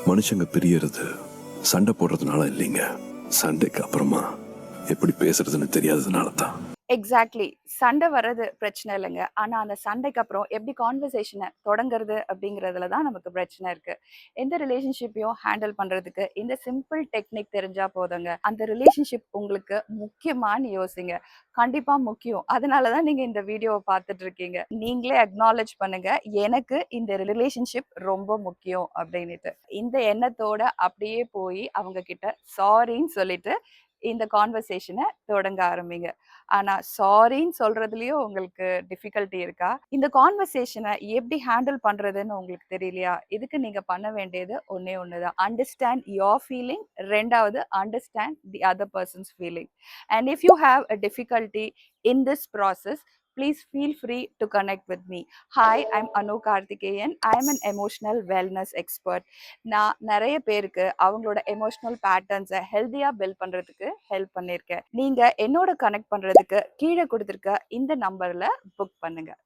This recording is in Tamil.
மனுஷங்க பிரியறது சண்டை போடுறதுனால இல்லைங்க, சண்டைக்கு அப்புறமா எப்படி பேசுறதுன்னு தெரியாததுனால தான். எக்ஸாக்ட்லி. சண்டை வர்றது பிரச்சனை இல்லைங்க. ஆனா, அந்த சண்டைக்கு அப்புறம் எப்படி கான்வர்சேஷன தொடங்குறது அப்படிங்கிறதுல தான் நமக்கு பிரச்சனை இருக்கு. எந்த ரிலேஷன்ஷிப்பையும் ஹேண்டில் பண்றதுக்கு இந்த சிம்பிள் டெக்னிக் தெரிஞ்சா போதுங்க. அந்த ரிலேஷன்ஷிப் உங்களுக்கு முக்கியமான்னு யோசிங்க. கண்டிப்பா முக்கியம். அதனால தான் நீங்க இந்த வீடியோவ பார்த்துட்டு இருக்கீங்க. நீங்களே அக்னாலட்ஜ் பண்ணுங்க. எனக்கு இந்த ரிலேஷன்ஷிப் ரொம்ப முக்கியம் அப்படின்னுட்டு. இந்த எண்ணத்தோட அப்படியே போய் அவங்க கிட்ட சாரின்னு சொல்லிட்டு இந்த கான்வர்சேஷன தொடங்க ஆரம்பிங்க. ஆனா சாரின்னு சொல்றதுலயும் உங்களுக்கு டிஃபிகல்ட்டி இருக்கா? இந்த கான்வர்சேஷன எப்படி ஹேண்டில் பண்றதுன்னு உங்களுக்கு தெரியலையா? இதுக்கு நீங்க பண்ண வேண்டியது ஒண்ணே ஒண்ணு தான். Understand your feeling. 2வது understand the other persons feeling. And if you have a difficulty in this process, please feel free to connect with me. Hi, I'm Anu Karthikeyan. I'm an emotional wellness expert. நான் நிறைய பேருக்கு அவங்களோட எமோஷனல் பேட்டர்ன்ஸை ஹெல்தியாக பில்ட் பண்ணுறதுக்கு ஹெல்ப் பண்ணியிருக்கேன். நீங்கள் என்னோட கனெக்ட் பண்ணுறதுக்கு கீழே கொடுத்துருக்க இந்த நம்பரில் புக் பண்ணுங்கள்.